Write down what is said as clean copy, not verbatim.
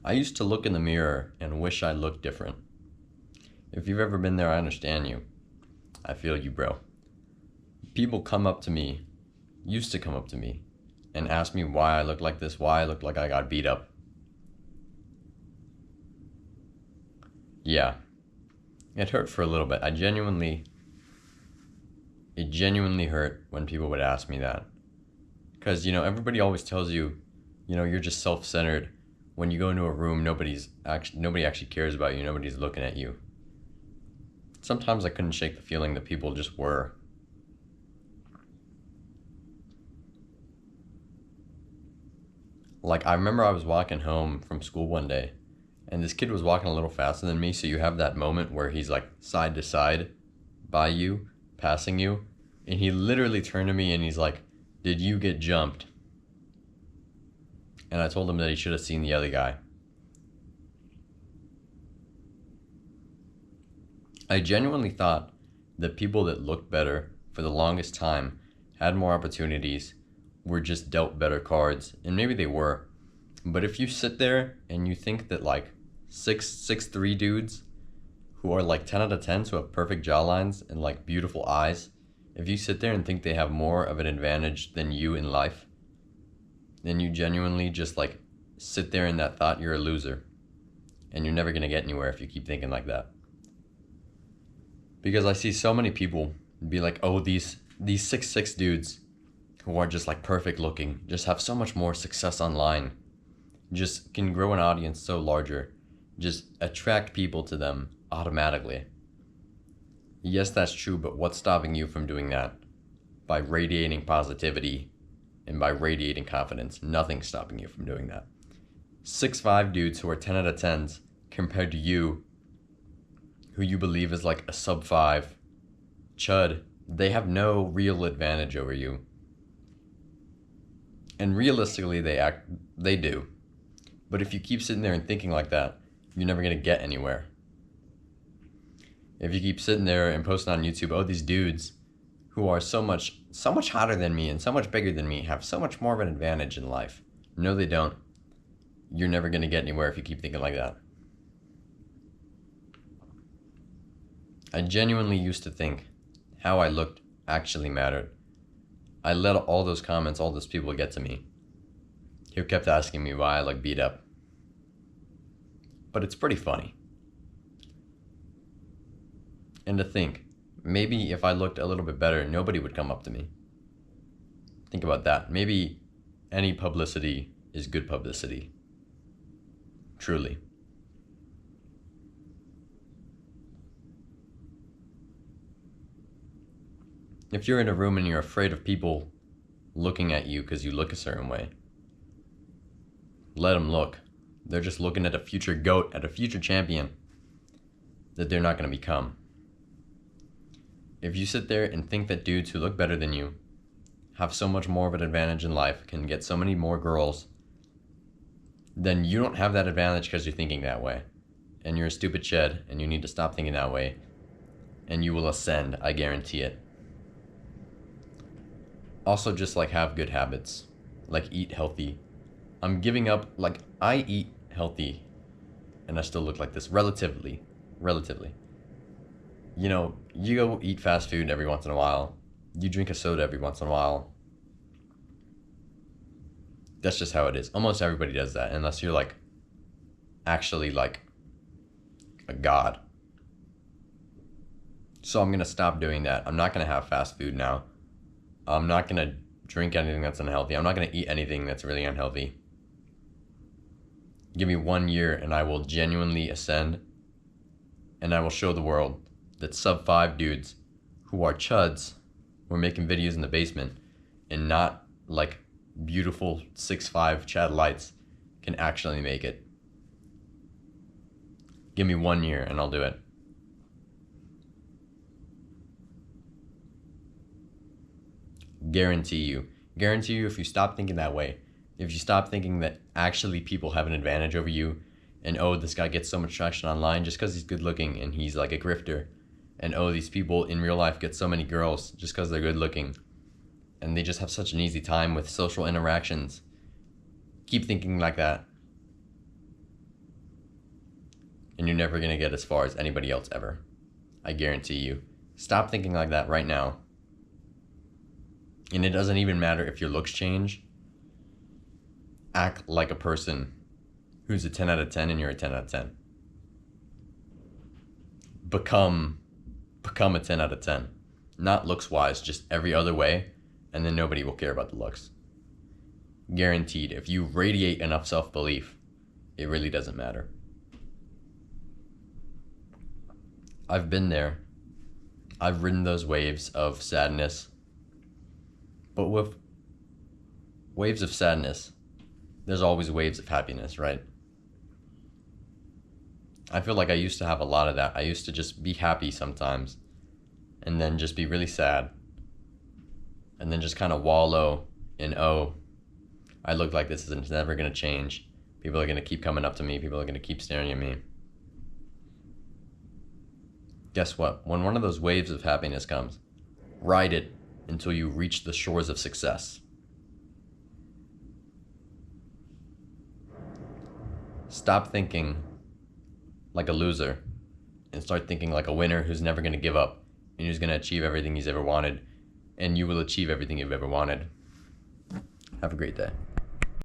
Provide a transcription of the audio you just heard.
I used to look in the mirror and wish I looked different. If you've ever been there, I understand you. I feel you, bro. People come up to me, used to come up to me, and ask me why I look like this, why I look like I got beat up. Yeah, it hurt for a little bit. It genuinely hurt when people would ask me that. Because, everybody always tells you, you're just self-centered. When you go into a room, nobody actually cares about you. Nobody's looking at you. Sometimes I couldn't shake the feeling that people just were. Like, I remember I was walking home from school one day, and this kid was walking a little faster than me, so you have that moment where he's like side to side by you, passing you, and he literally turned to me and he's like, "Did you get jumped?" And I told him that he should have seen the other guy. I genuinely thought that people that looked better for the longest time had more opportunities, were just dealt better cards, and maybe they were. But if you sit there and you think that like 6'3" dudes who are like 10 out of 10s who have perfect jawlines and like beautiful eyes, if you sit there and think they have more of an advantage than you in life, then you genuinely just like sit there in that thought you're a loser. And you're never gonna get anywhere if you keep thinking like that. Because I see so many people be like, oh, these 6'6" dudes who are just like perfect looking, just have so much more success online, just can grow an audience so larger, just attract people to them automatically. Yes, that's true, but what's stopping you from doing that? By radiating positivity and by radiating confidence, nothing's stopping you from doing that. 6'5" dudes who are 10 out of 10s compared to you, who you believe is like a sub-5 chud, they have no real advantage over you. And realistically, they do. But if you keep sitting there and thinking like that, you're never gonna get anywhere. If you keep sitting there and posting on YouTube, oh, these dudes who are so much hotter than me and so much bigger than me have so much more of an advantage in life. No, they don't. You're never gonna get anywhere if you keep thinking like that. I genuinely used to think how I looked actually mattered. I let all those comments, all those people get to me, who kept asking me why I look beat up. But it's pretty funny. And to think, maybe if I looked a little bit better, nobody would come up to me. Think about that. Maybe any publicity is good publicity. Truly. If you're in a room and you're afraid of people looking at you because you look a certain way, let them look. They're just looking at a future GOAT, at a future champion that they're not going to become. If you sit there and think that dudes who look better than you have so much more of an advantage in life, can get so many more girls, then you don't have that advantage because you're thinking that way. And you're a stupid shed, and you need to stop thinking that way. And you will ascend, I guarantee it. Also, just like have good habits, like eat healthy. I'm giving up, like I eat healthy and I still look like this, relatively. You go eat fast food every once in a while. You drink a soda every once in a while. That's just how it is. Almost everybody does that, unless you're like actually like a god. So I'm gonna stop doing that. I'm not gonna have fast food now. I'm not gonna drink anything that's unhealthy. I'm not gonna eat anything that's really unhealthy. Give me 1 year and I will genuinely ascend, and I will show the world that sub-5 dudes who are chuds, who are making videos in the basement and not like beautiful 6'5" Chad Lights, can actually make it. Give me 1 year and I'll do it. Guarantee you if you stop thinking that way, if you stop thinking that actually people have an advantage over you, and oh, this guy gets so much traction online just because he's good looking and he's like a grifter, and oh, these people in real life get so many girls just because they're good looking and they just have such an easy time with social interactions. Keep thinking like that. and you're never going to get as far as anybody else ever. I guarantee you. Stop thinking like that right now. And it doesn't even matter if your looks change. Act like a person who's a 10 out of 10 and you're a 10 out of 10. Become a 10 out of 10. Not looks wise, just every other way, and then nobody will care about the looks. Guaranteed. If you radiate enough self-belief, it really doesn't matter. I've been there. I've ridden those waves of sadness. But with waves of sadness, there's always waves of happiness, right? I feel like I used to have a lot of that. I used to just be happy sometimes and then just be really sad and then just kind of wallow in, oh, I look like this is never going to change. People are going to keep coming up to me. People are going to keep staring at me. Guess what? When one of those waves of happiness comes, ride it until you reach the shores of success. Stop thinking like a loser and start thinking like a winner who's never going to give up and who's going to achieve everything he's ever wanted, and you will achieve everything you've ever wanted. Have a great day.